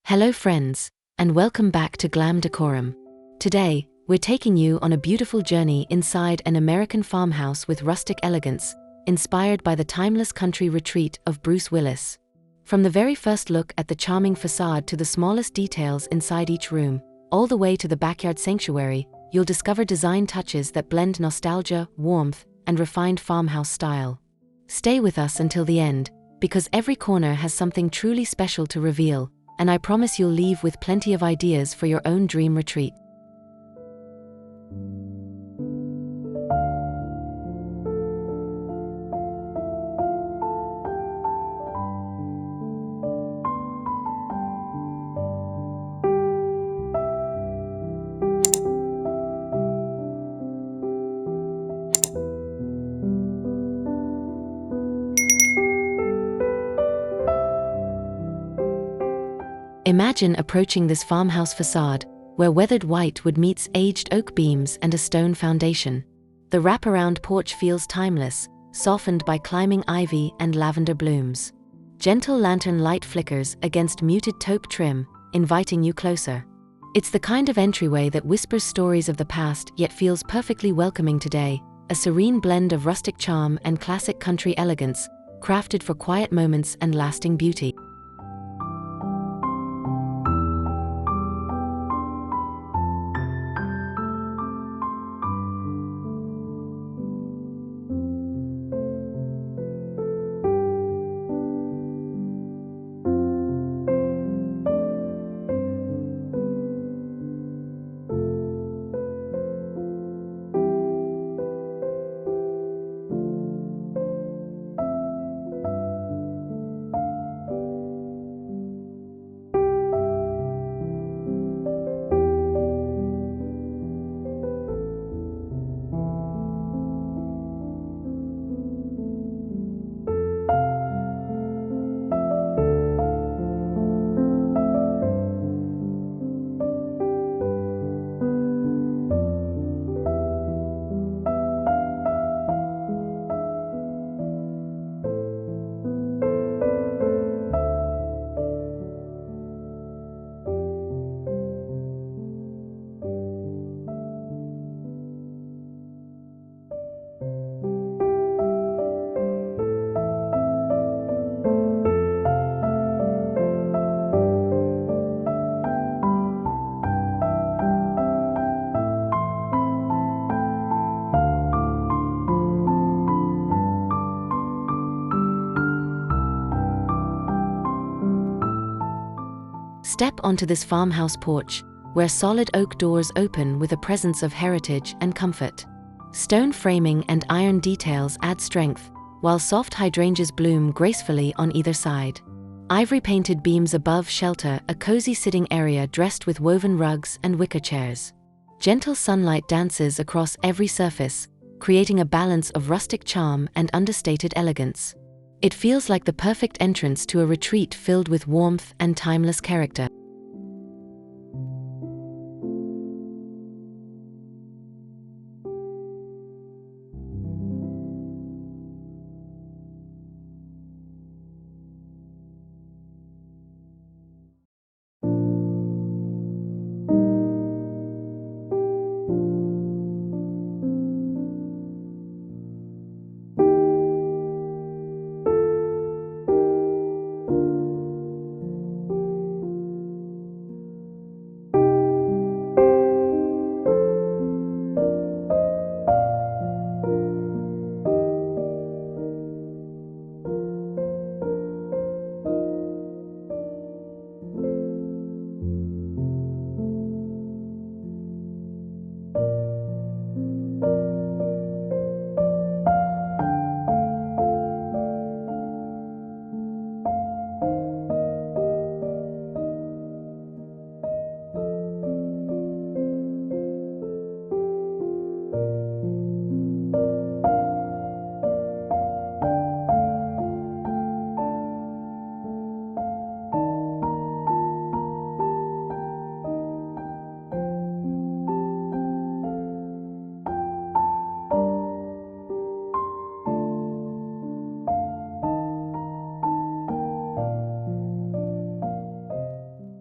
Hello friends, and welcome back to Glam Decorum. Today, we're taking you on a beautiful journey inside an American farmhouse with rustic elegance, inspired by the timeless country retreat of Bruce Willis. From the very first look at the charming facade to the smallest details inside each room, all the way to the backyard sanctuary, you'll discover design touches that blend nostalgia, warmth, and refined farmhouse style. Stay with us until the end, because every corner has something truly special to reveal, and I promise you'll leave with plenty of ideas for your own dream retreat. Imagine approaching this farmhouse facade, where weathered white wood meets aged oak beams and a stone foundation. The wraparound porch feels timeless, softened by climbing ivy and lavender blooms. Gentle lantern light flickers against muted taupe trim, inviting you closer. It's the kind of entryway that whispers stories of the past yet feels perfectly welcoming today, a serene blend of rustic charm and classic country elegance, crafted for quiet moments and lasting beauty. Step onto this farmhouse porch, where solid oak doors open with a presence of heritage and comfort. Stone framing and iron details add strength, while soft hydrangeas bloom gracefully on either side. Ivory-painted beams above shelter a cozy sitting area dressed with woven rugs and wicker chairs. Gentle sunlight dances across every surface, creating a balance of rustic charm and understated elegance. It feels like the perfect entrance to a retreat filled with warmth and timeless character.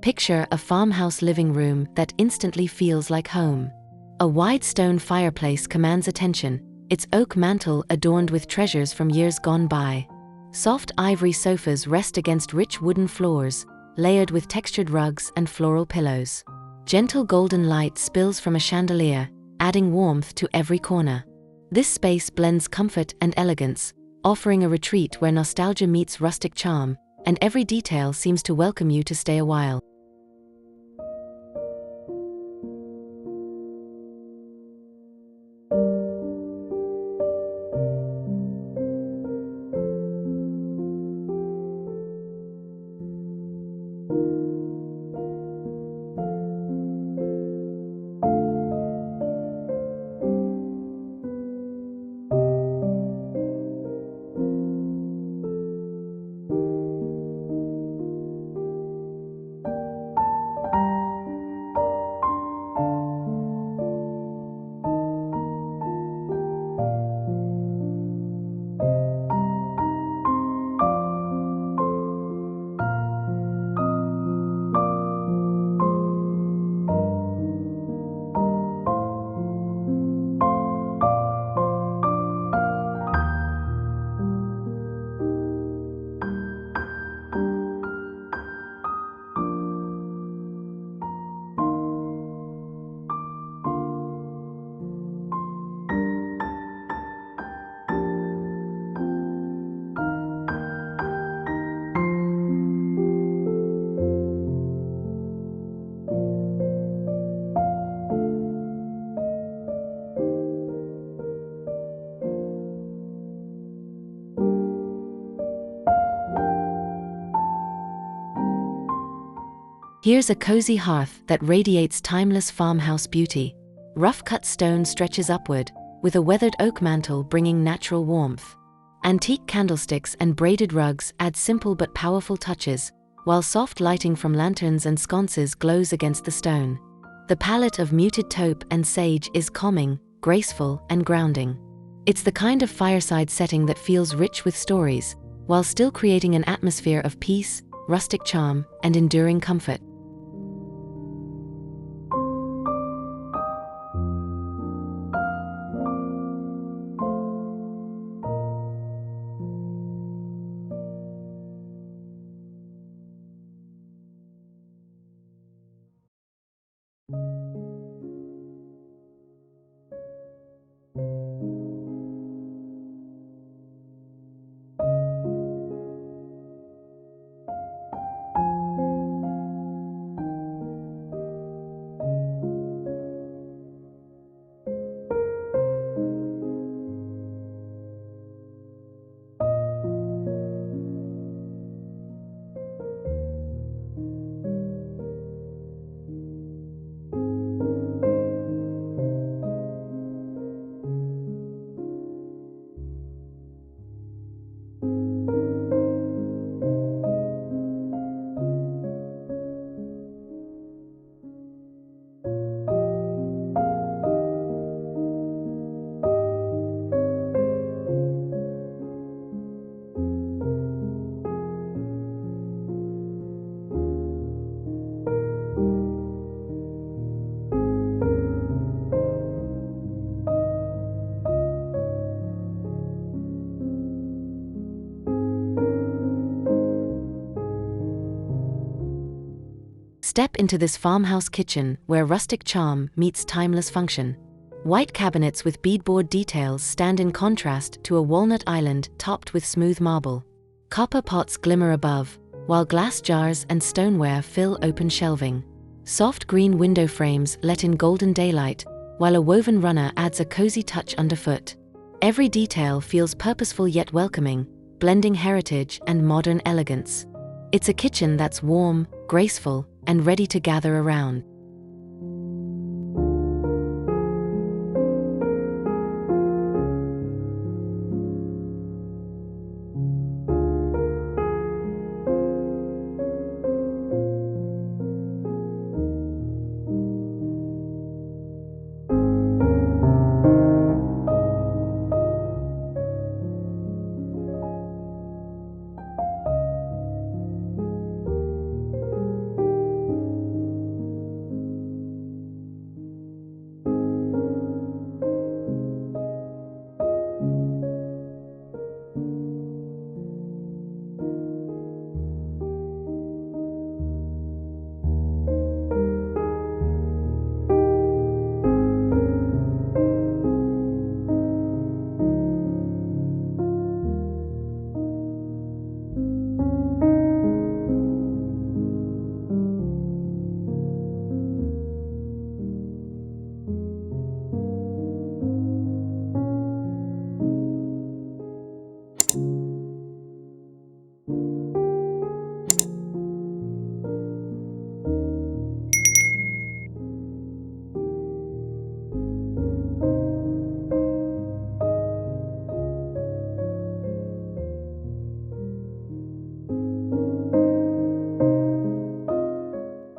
Picture a farmhouse living room that instantly feels like home. A wide stone fireplace commands attention, its oak mantel adorned with treasures from years gone by. Soft ivory sofas rest against rich wooden floors, layered with textured rugs and floral pillows. Gentle golden light spills from a chandelier, adding warmth to every corner. This space blends comfort and elegance, offering a retreat where nostalgia meets rustic charm, and every detail seems to welcome you to stay a while. Here's a cozy hearth that radiates timeless farmhouse beauty. Rough-cut stone stretches upward, with a weathered oak mantel bringing natural warmth. Antique candlesticks and braided rugs add simple but powerful touches, while soft lighting from lanterns and sconces glows against the stone. The palette of muted taupe and sage is calming, graceful, and grounding. It's the kind of fireside setting that feels rich with stories, while still creating an atmosphere of peace, rustic charm, and enduring comfort. Step into this farmhouse kitchen where rustic charm meets timeless function. White cabinets with beadboard details stand in contrast to a walnut island topped with smooth marble. Copper pots glimmer above, while glass jars and stoneware fill open shelving. Soft green window frames let in golden daylight, while a woven runner adds a cozy touch underfoot. Every detail feels purposeful yet welcoming, blending heritage and modern elegance. It's a kitchen that's warm, graceful, and ready to gather around.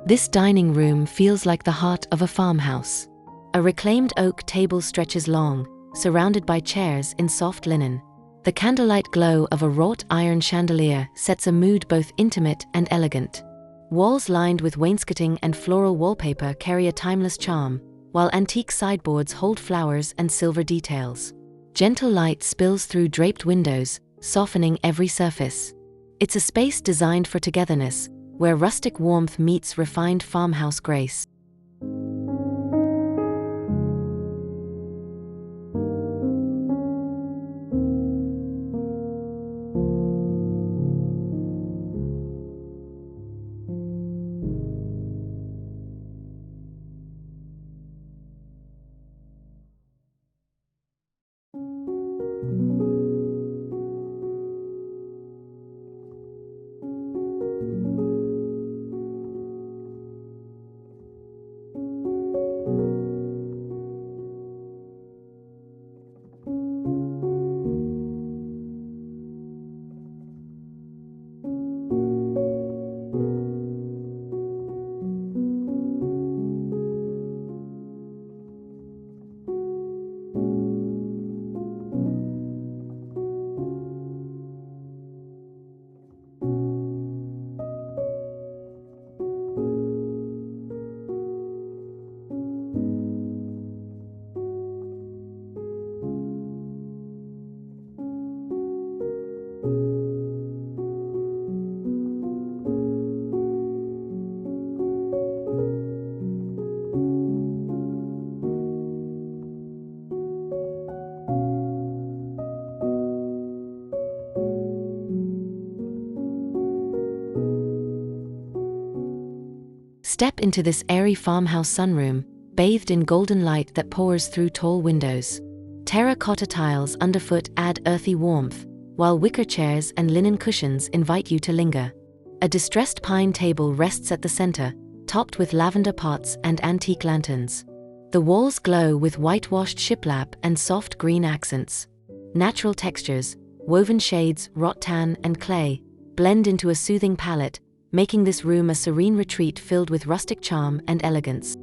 This dining room feels like the heart of a farmhouse. A reclaimed oak table stretches long, surrounded by chairs in soft linen. The candlelight glow of a wrought iron chandelier sets a mood both intimate and elegant. Walls lined with wainscoting and floral wallpaper carry a timeless charm, while antique sideboards hold flowers and silver details. Gentle light spills through draped windows, softening every surface. It's a space designed for togetherness, where rustic warmth meets refined farmhouse grace. Step into this airy farmhouse sunroom, bathed in golden light that pours through tall windows. Terracotta tiles underfoot add earthy warmth, while wicker chairs and linen cushions invite you to linger. A distressed pine table rests at the center, topped with lavender pots and antique lanterns. The walls glow with whitewashed shiplap and soft green accents. Natural textures, woven shades, rattan and clay, blend into a soothing palette, making this room a serene retreat filled with rustic charm and elegance.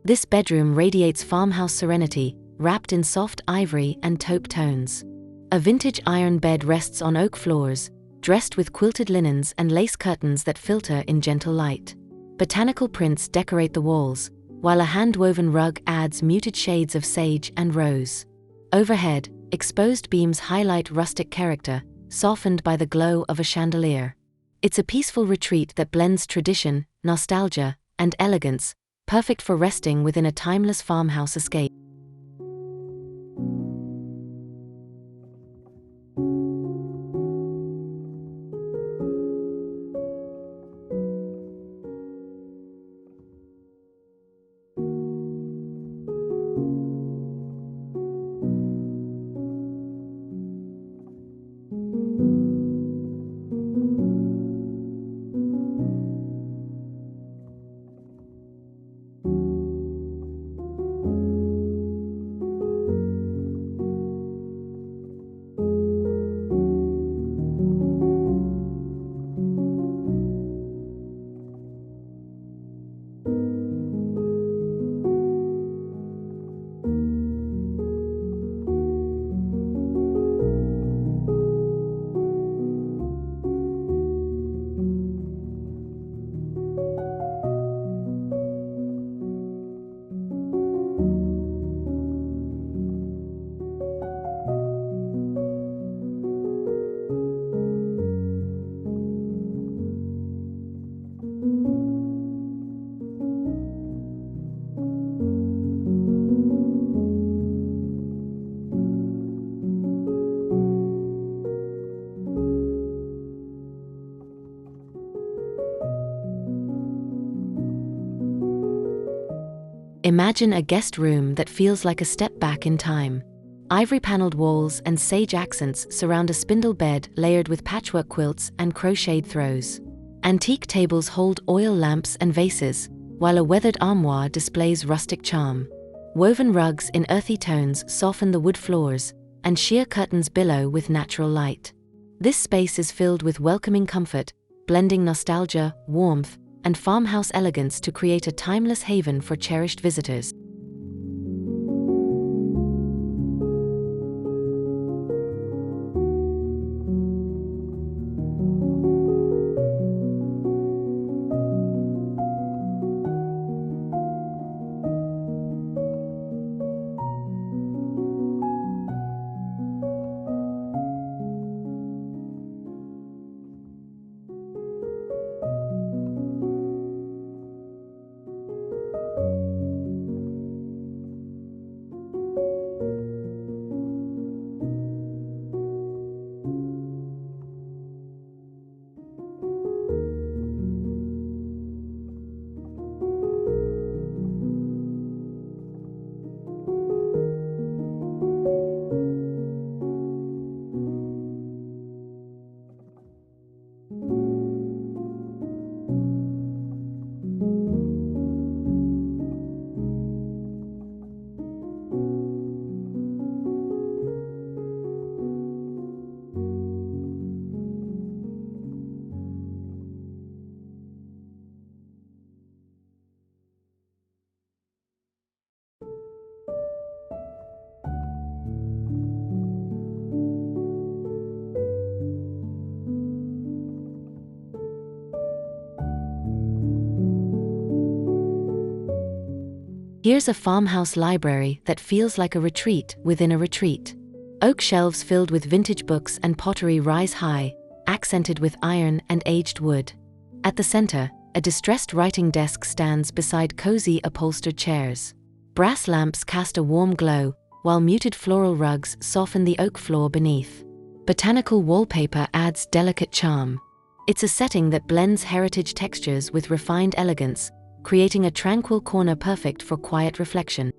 This bedroom radiates farmhouse serenity, wrapped in soft ivory and taupe tones. A vintage iron bed rests on oak floors, dressed with quilted linens and lace curtains that filter in gentle light. Botanical prints decorate the walls, while a hand-woven rug adds muted shades of sage and rose. Overhead, exposed beams highlight rustic character, softened by the glow of a chandelier. It's a peaceful retreat that blends tradition, nostalgia, and elegance, perfect for resting within a timeless farmhouse escape. Imagine a guest room that feels like a step back in time. Ivory-paneled walls and sage accents surround a spindle bed layered with patchwork quilts and crocheted throws. Antique tables hold oil lamps and vases, while a weathered armoire displays rustic charm. Woven rugs in earthy tones soften the wood floors, and sheer curtains billow with natural light. This space is filled with welcoming comfort, blending nostalgia, warmth, and farmhouse elegance to create a timeless haven for cherished visitors. Here's a farmhouse library that feels like a retreat within a retreat. Oak shelves filled with vintage books and pottery rise high, accented with iron and aged wood. At the center, a distressed writing desk stands beside cozy upholstered chairs. Brass lamps cast a warm glow, while muted floral rugs soften the oak floor beneath. Botanical wallpaper adds delicate charm. It's a setting that blends heritage textures with refined elegance, creating a tranquil corner perfect for quiet reflection.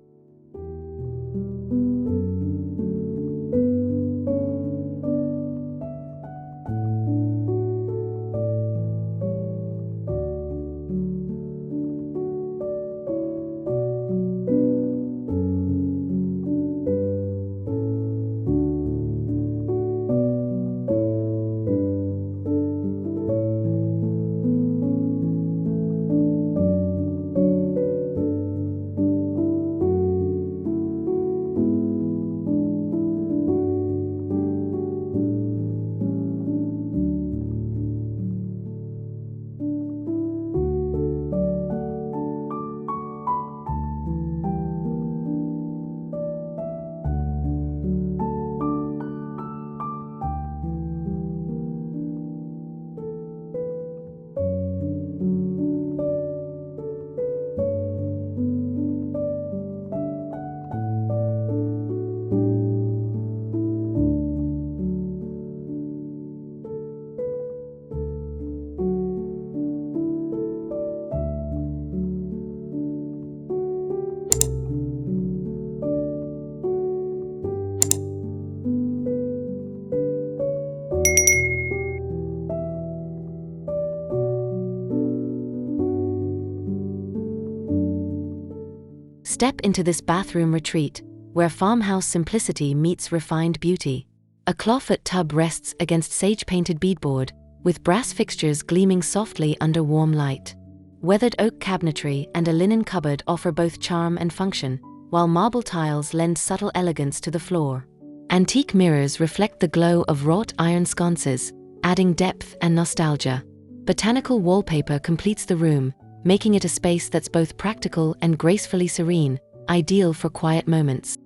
Step into this bathroom retreat, where farmhouse simplicity meets refined beauty. A clawfoot tub rests against sage-painted beadboard, with brass fixtures gleaming softly under warm light. Weathered oak cabinetry and a linen cupboard offer both charm and function, while marble tiles lend subtle elegance to the floor. Antique mirrors reflect the glow of wrought iron sconces, adding depth and nostalgia. Botanical wallpaper completes the room, making it a space that's both practical and gracefully serene, ideal for quiet moments.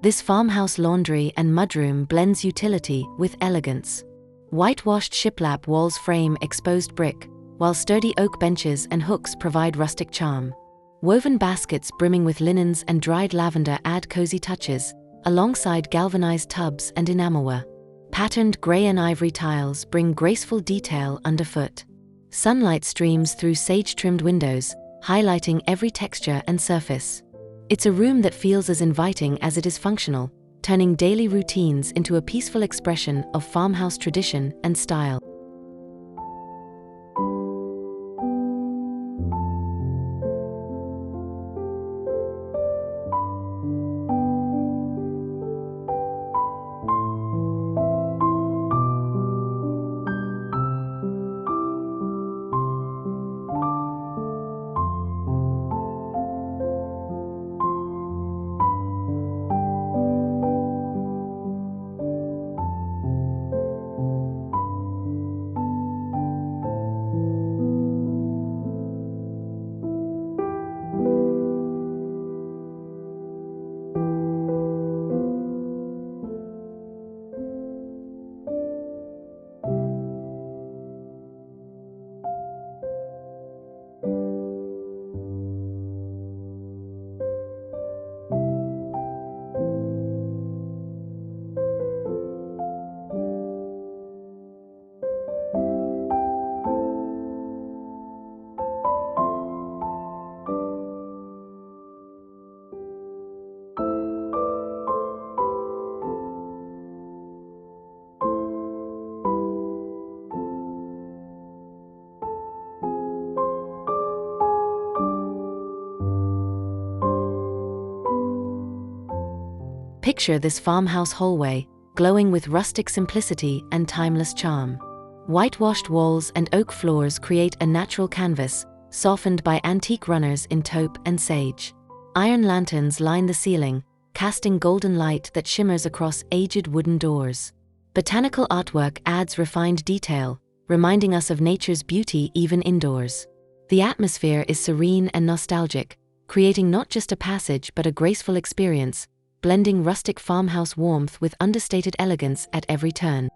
This farmhouse laundry and mudroom blends utility with elegance. Whitewashed shiplap walls frame exposed brick, while sturdy oak benches and hooks provide rustic charm. Woven baskets brimming with linens and dried lavender add cozy touches, alongside galvanized tubs and enamelware. Patterned gray and ivory tiles bring graceful detail underfoot. Sunlight streams through sage-trimmed windows, highlighting every texture and surface. It's a room that feels as inviting as it is functional, turning daily routines into a peaceful expression of farmhouse tradition and style. Picture this farmhouse hallway, glowing with rustic simplicity and timeless charm. Whitewashed walls and oak floors create a natural canvas, softened by antique runners in taupe and sage. Iron lanterns line the ceiling, casting golden light that shimmers across aged wooden doors. Botanical artwork adds refined detail, reminding us of nature's beauty even indoors. The atmosphere is serene and nostalgic, creating not just a passage but a graceful experience, blending rustic farmhouse warmth with understated elegance at every turn.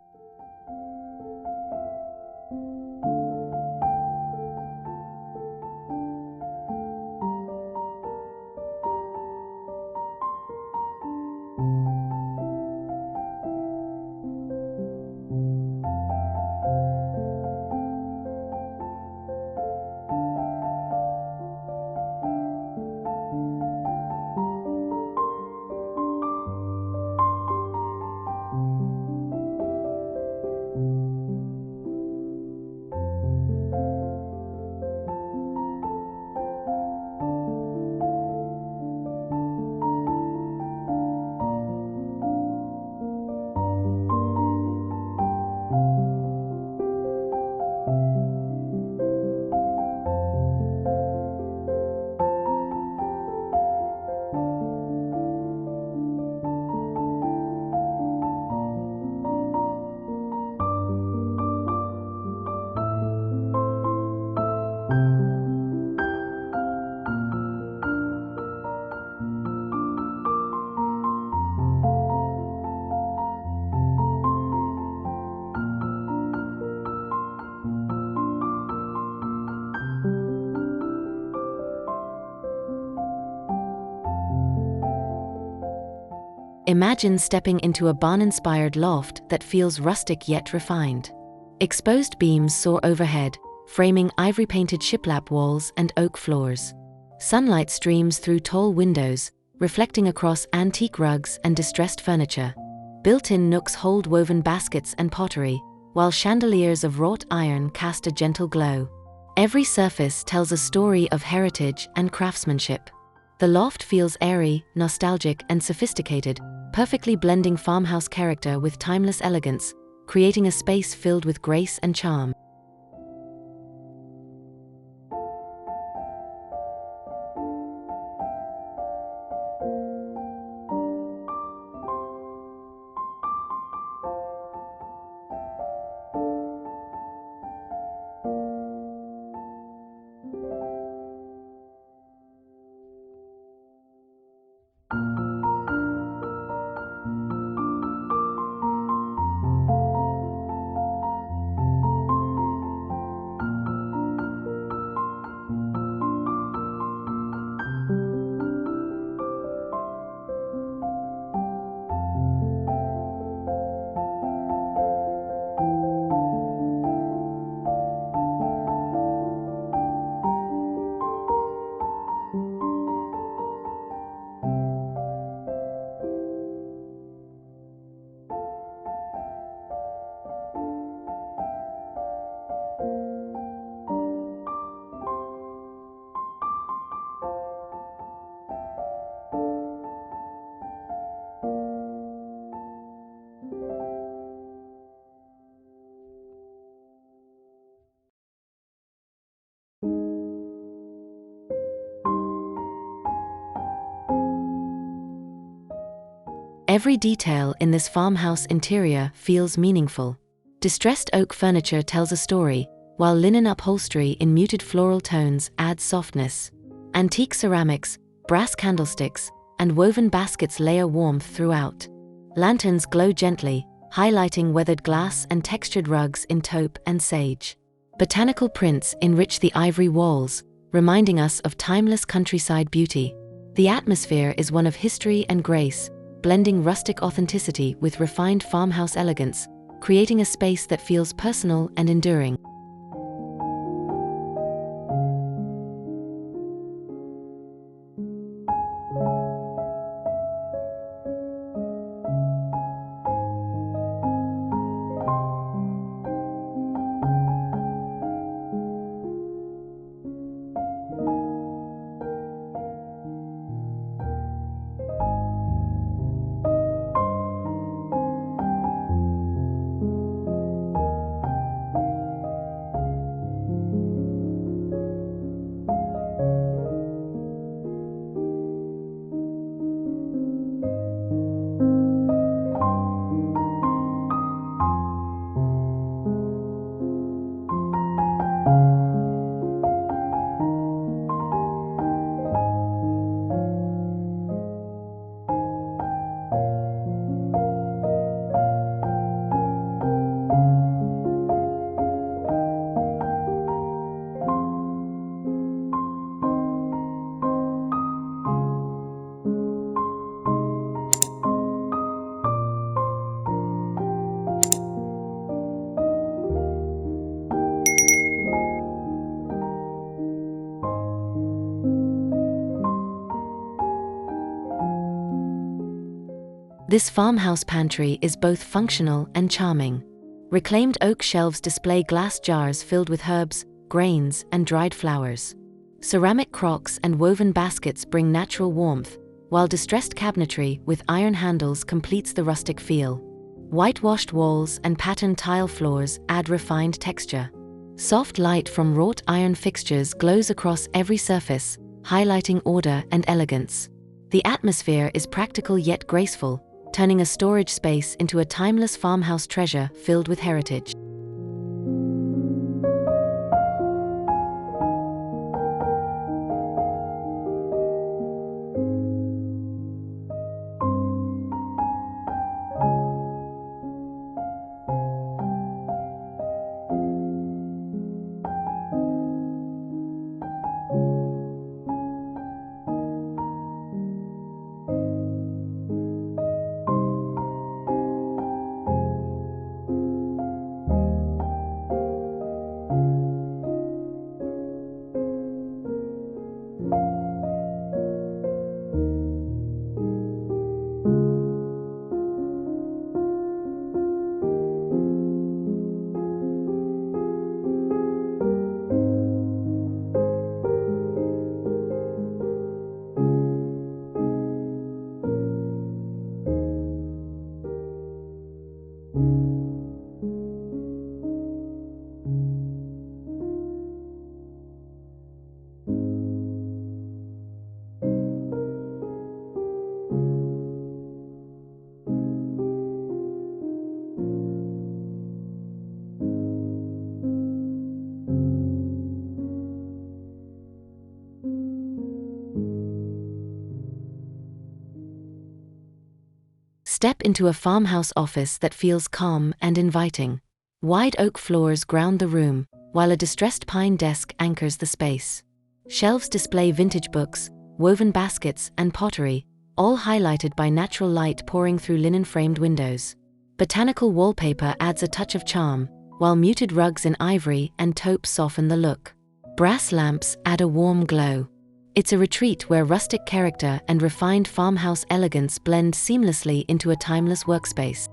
Imagine stepping into a barn-inspired loft that feels rustic yet refined. Exposed beams soar overhead, framing ivory-painted shiplap walls and oak floors. Sunlight streams through tall windows, reflecting across antique rugs and distressed furniture. Built-in nooks hold woven baskets and pottery, while chandeliers of wrought iron cast a gentle glow. Every surface tells a story of heritage and craftsmanship. The loft feels airy, nostalgic, and sophisticated, perfectly blending farmhouse character with timeless elegance, creating a space filled with grace and charm. Every detail in this farmhouse interior feels meaningful. Distressed oak furniture tells a story, while linen upholstery in muted floral tones adds softness. Antique ceramics, brass candlesticks, and woven baskets layer warmth throughout. Lanterns glow gently, highlighting weathered glass and textured rugs in taupe and sage. Botanical prints enrich the ivory walls, reminding us of timeless countryside beauty. The atmosphere is one of history and grace, blending rustic authenticity with refined farmhouse elegance, creating a space that feels personal and enduring. This farmhouse pantry is both functional and charming. Reclaimed oak shelves display glass jars filled with herbs, grains, and dried flowers. Ceramic crocks and woven baskets bring natural warmth, while distressed cabinetry with iron handles completes the rustic feel. Whitewashed walls and patterned tile floors add refined texture. Soft light from wrought iron fixtures glows across every surface, highlighting order and elegance. The atmosphere is practical yet graceful, turning a storage space into a timeless farmhouse treasure filled with heritage. Step into a farmhouse office that feels calm and inviting. Wide oak floors ground the room, while a distressed pine desk anchors the space. Shelves display vintage books, woven baskets, and pottery, all highlighted by natural light pouring through linen-framed windows. Botanical wallpaper adds a touch of charm, while muted rugs in ivory and taupe soften the look. Brass lamps add a warm glow. It's a retreat where rustic character and refined farmhouse elegance blend seamlessly into a timeless workspace.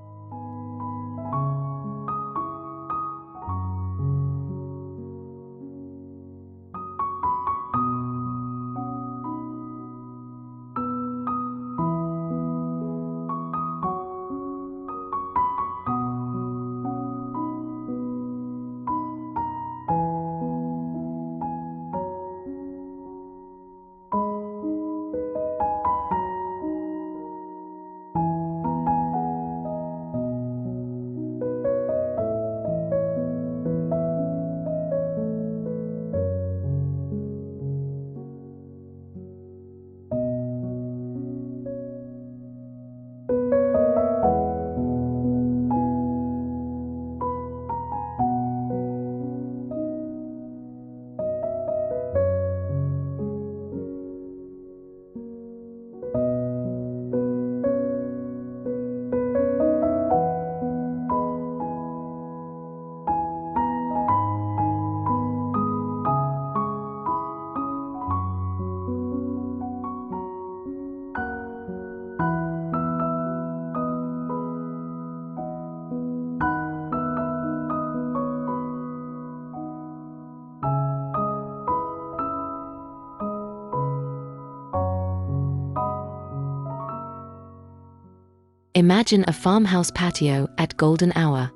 Imagine a farmhouse patio at golden hour.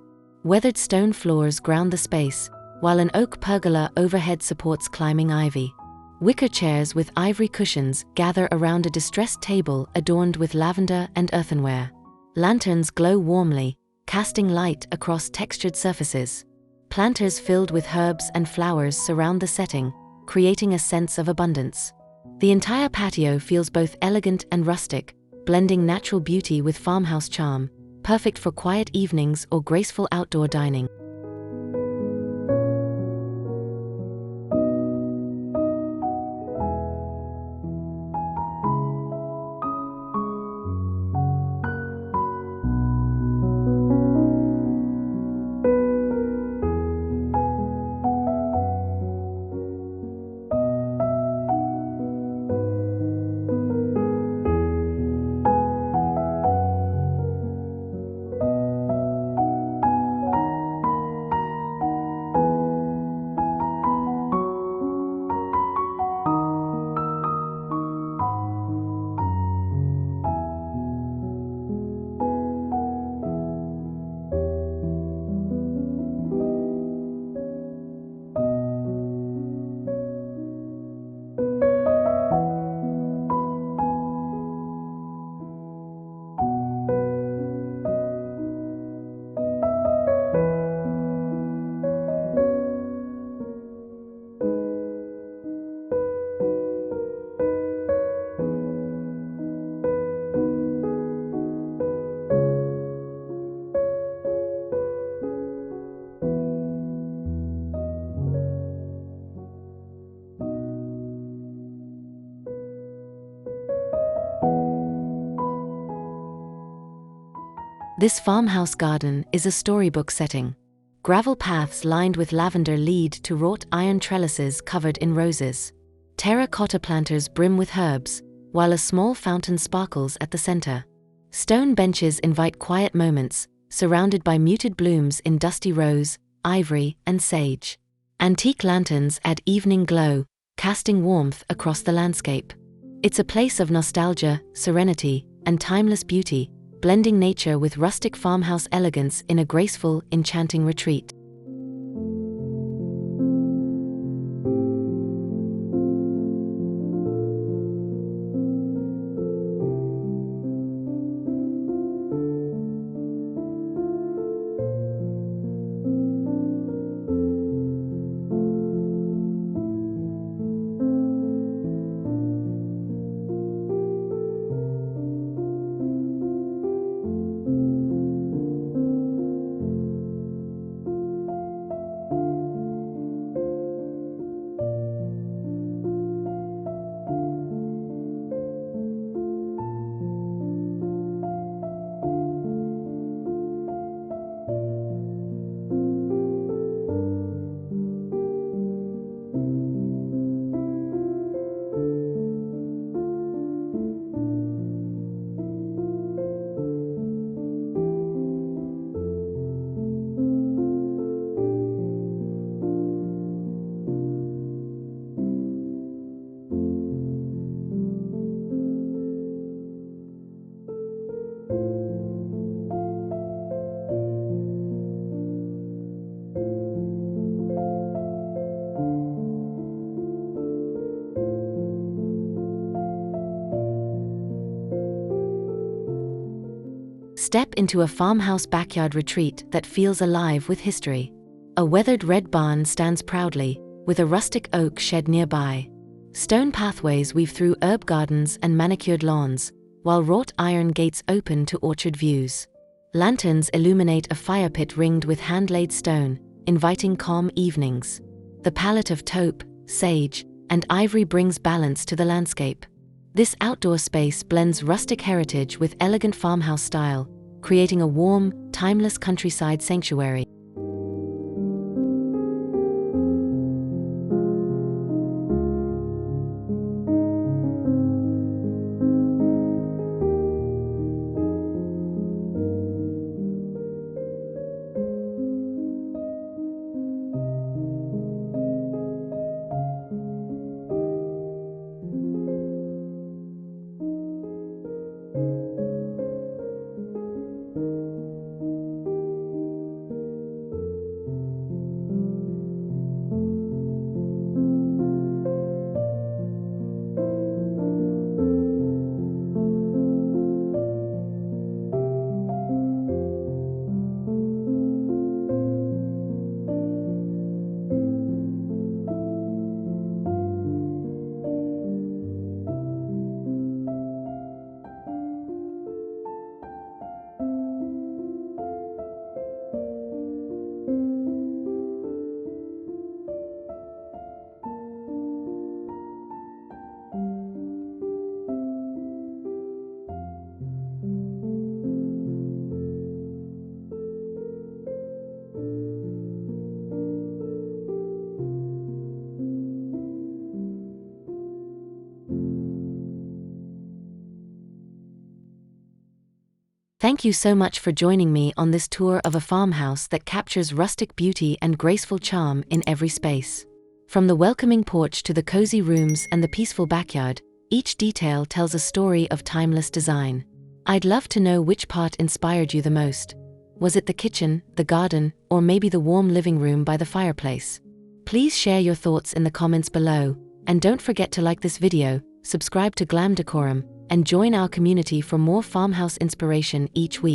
Weathered stone floors ground the space, while an oak pergola overhead supports climbing ivy. Wicker chairs with ivory cushions gather around a distressed table adorned with lavender and earthenware. Lanterns glow warmly, casting light across textured surfaces. Planters filled with herbs and flowers surround the setting, creating a sense of abundance. The entire patio feels both elegant and rustic, blending natural beauty with farmhouse charm, perfect for quiet evenings or graceful outdoor dining. This farmhouse garden is a storybook setting. Gravel paths lined with lavender lead to wrought iron trellises covered in roses. Terracotta planters brim with herbs, while a small fountain sparkles at the center. Stone benches invite quiet moments, surrounded by muted blooms in dusty rose, ivory, and sage. Antique lanterns add evening glow, casting warmth across the landscape. It's a place of nostalgia, serenity, and timeless beauty, blending nature with rustic farmhouse elegance in a graceful, enchanting retreat. Step into a farmhouse backyard retreat that feels alive with history. A weathered red barn stands proudly, with a rustic oak shed nearby. Stone pathways weave through herb gardens and manicured lawns, while wrought iron gates open to orchard views. Lanterns illuminate a fire pit ringed with hand-laid stone, inviting calm evenings. The palette of taupe, sage, and ivory brings balance to the landscape. This outdoor space blends rustic heritage with elegant farmhouse style, creating a warm, timeless countryside sanctuary. Thank you so much for joining me on this tour of a farmhouse that captures rustic beauty and graceful charm in every space. From the welcoming porch to the cozy rooms and the peaceful backyard, each detail tells a story of timeless design. I'd love to know which part inspired you the most. Was it the kitchen, the garden, or maybe the warm living room by the fireplace? Please share your thoughts in the comments below, and don't forget to like this video, subscribe to Glam Decorum, and join our community for more farmhouse inspiration each week.